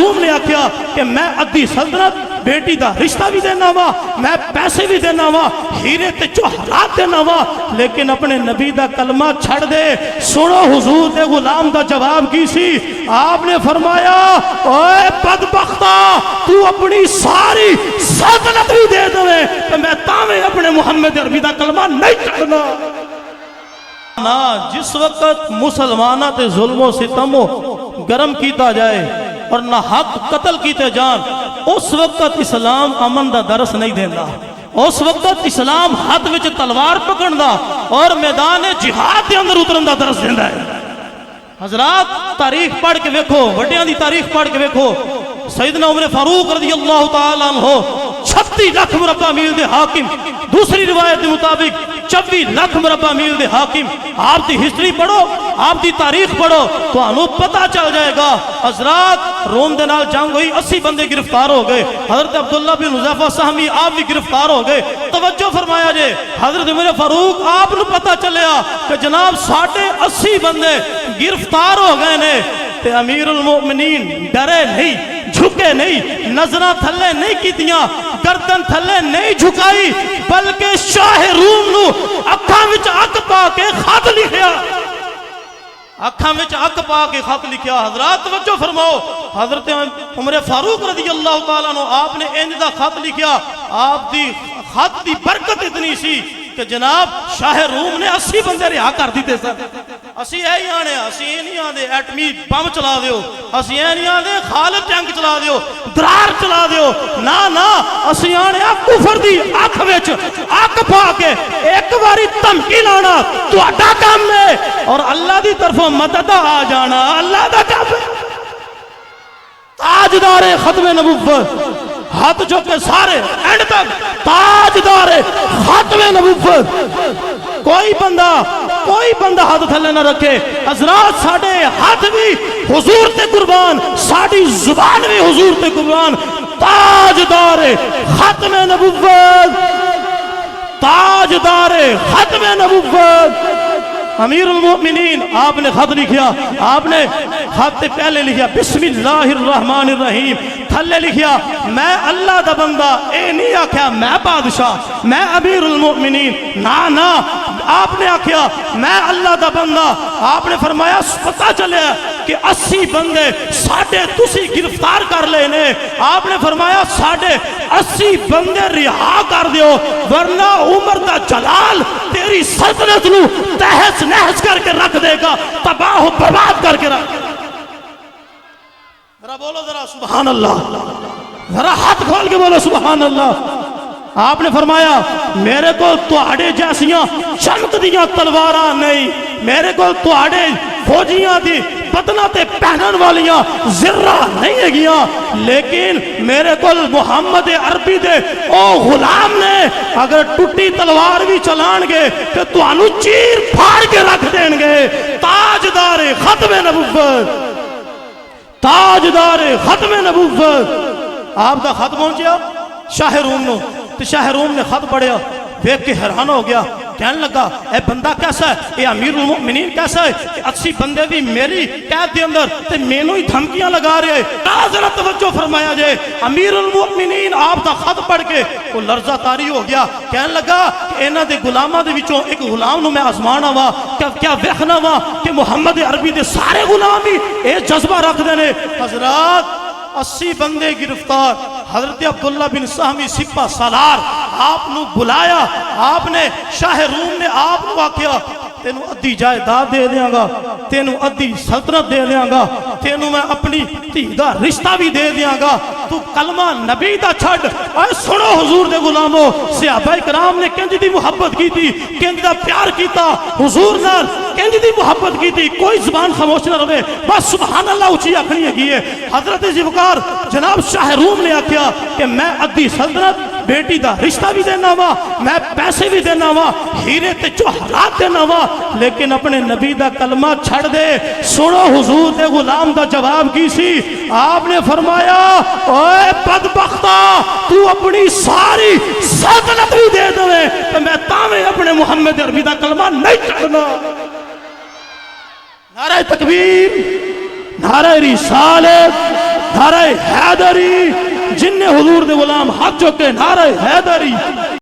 روم نے آکھیا کہ میں ادھی سلطنت بیٹی دا رشتہ بھی دینا وا، میں پیسے بھی دینا وا، ہیرے تے جوہرات دینا وا، لیکن اپنے نبی دا کلمہ چھڑ دے۔ سنو حضور دے غلام دا جواب کی سی، آپ نے فرمایا اوے بدبختہ تو اپنی ساری سلطنت بھی دے دے تو میں تاویں اپنے محمد عربی دا کلمہ نہیں چھڑنا۔ نا جس وقت مسلمانہ تے ظلم و ستم گرم کیتا جائے اور نہ حق قتل کیتے جان، اس وقت اسلام امن دا درس نہیں دینا، اس وقت اسلام ہاتھ وچ تلوار پکڑن دا اور میدان جہاد دے اندر اترن دا درس دیندا ہے۔ حضرات تاریخ پڑھ کے ویکھو، وڈیاں دی تاریخ پڑھ کے ویکھو، سیدنا عمر فاروق رضی اللہ تعالیٰ عنہ 36 لاکھ مربع میل دے حاکم، دوسری روایت کے مطابق 24 لاکھ مربع میل دے حاکم۔ آپ دی ہسٹری پڑھو، آپ دی تاریخ پڑھو تو انہوں پتہ چل جائے گا۔ حضرات روم دے نال جنگ ہوئی، 80 بندے گرفتار ہو گئے، حضرت عبداللہ بن حذیفہ سہمی آپ بھی گرفتار ہو گئے۔ توجہ فرمایا جے، حضرت عمر فاروق آپ نو پتہ چلیا کہ جناب 80 بندے گرفتار ہو گئے نے، تے امیر المؤمنین ڈرے نہیں، جھکے نہیں، نظرہ تھلے نہیں کیتیاں، گردن تھلے نہیں جھکائی، بلکہ شاہ روم نو اکھاں وچ اک پا کے خط لکھیا، اکھاں وچ اک پا کے خط لکھیا۔ حضرات توجہ فرماؤ، حضرت عمر فاروق رضی اللہ تعالیٰ عنہ آپ نے انج دا خط لکھیا، آپ دی خط دی برکت اتنی سی کہ جناب شاہ روم نے 80 بندے رہا کر دیتے سر۔ اسی اے ہی آنے، اسی اے نہیں آنے ایٹمی بم چلا دیو، اسی اے نہیں آنے خالد ٹینک چلا دیو، درار چلا دیو، نا اسی آنے کفر دی آنکھ وچ آنکھ پا کے ایک باری تمکی لانا تو اڈا کام میں، اور اللہ دی طرفوں مدد آ جانا اللہ دا کام ہے۔ تاجدار ختم نبوت ہاتھ جو کے سارے اینڈ تک تاجدار ختم نبوت، کوئی بندہ ہاتھ تھلے نہ رکھے۔ حضرات ساڑھے ہاتھ بھی حضور تے قربان، ساڑھی زبان بھی حضور تے قربان۔ تاجدار ختم نبوت، تاجدار ختم نبوت امیر المؤمنین، آپ نے خط لکھیا، آپ نے خط پہلے لکھیا بسم اللہ الرحمن الرحیم، تھلے لکھیا میں اللہ دا بندہ، اے نہیں آکھیا میں بادشاہ میں امیر المؤمنین، نا آپ نے آکھیا میں اللہ دا بندہ۔ آپ نے فرمایا پتہ چلے کہ 80 بندے ساڑھے تسی گرفتار کر لینے، آپ نے فرمایا ساڑھے 80 بندے رہا کر دیو ورنہ عمر دا جلال تیری سلطنت نو تہس نحس کر کے رکھ دے گا، تباہ و برباد کر کے رکھ۔ ذرا بولو ذرا سبحان اللہ، ذرا ہاتھ کھول کے بولو سبحان اللہ۔ آپ نے فرمایا میرے کو تواڈے جیسیاں چمک دیاں تلواراں نہیں، میرے کو تواڈے فوجیاں دی بدنہ تے پہنن والیاں ذرہ نہیں ہے گیاں، لیکن میرے کو محمد عربی دے او غلام نے اگر ٹوٹی تلوار بھی چلان گے تو توانو چیر پھاڑ کے رکھ دیں گے۔ تاجدار ختم نبوت، تاجدار ختم نبوت۔ آپ دا خط پہنچیا شاہ روم نو، تو شاہ روم نے خط پڑھیا، دیکھ کے حیران ہو گیا، کہنے لگا اے بندہ کیسا ہے، اے امیر المؤمنین کیسا ہے کہ 80 بندے بھی میری قید دے اندر تے مینوں ہی دھمکیاں لگا رہے ہیں۔ ذرا توجہ فرمایا جائے، امیر المؤمنین آپ دا خط پڑھ کے وہ لرزہ طاری ہو گیا، کہنے لگا کہ انہاں دے غلاماں دے وچوں ایک غلام نو میں آزمانا وا، کیا ویکھنا وا کہ محمد عربی دے سارے غلام ہی اے جذبہ رکھ دے نے۔ حضرات 80 بندے گرفتار، حضرت عبداللہ بن سہمی سپہ سالار آپ نو بلایا، آپ نے شاہ روم نے آپ نو آکھیا تینوں ادھی جائیداد دے دیاں گا، تینوں ادھی سلطنت دے دیاں گا، تینوں میں اپنی دھی دا رشتہ بھی دے دیاں گا، تو کلمہ نبی دا چھڑ۔ اے سنو حضور دے غلاموں، صحابہ کرام نے کنج دی محبت کی تھی، کنج دا پیار کیتا حضور نال، کنج دی محبت کی تھی، کوئی زبان خاموش نہ رہے، بس سبحان اللہ اچھی اکھنی ہے گی ہے۔ حضرت ذوالفقار جناب شاہ روم نے آکھیا کہ میں ادھی سلطنت بیٹی دا رشتہ بھی دینا وا، میں پیسے بھی دینا وا، ہیرے تے جوہرات دینا وا، لیکن اپنے نبی دا کلمہ چھڑ دے۔ سنو حضور دے غلام دا جواب کی سی، آپ نے فرمایا اوے بدبختہ تو اپنی ساری سلطنت بھی دے دے تو میں تاویں اپنے محمد عربی دا کلمہ نہیں چھڑنا۔ نعرہ تکبیر، نعرہ رسالت، نعرہ حیدری، جن نے حضور دے غلام ہاتھ چوکے نعرہ حیدری۔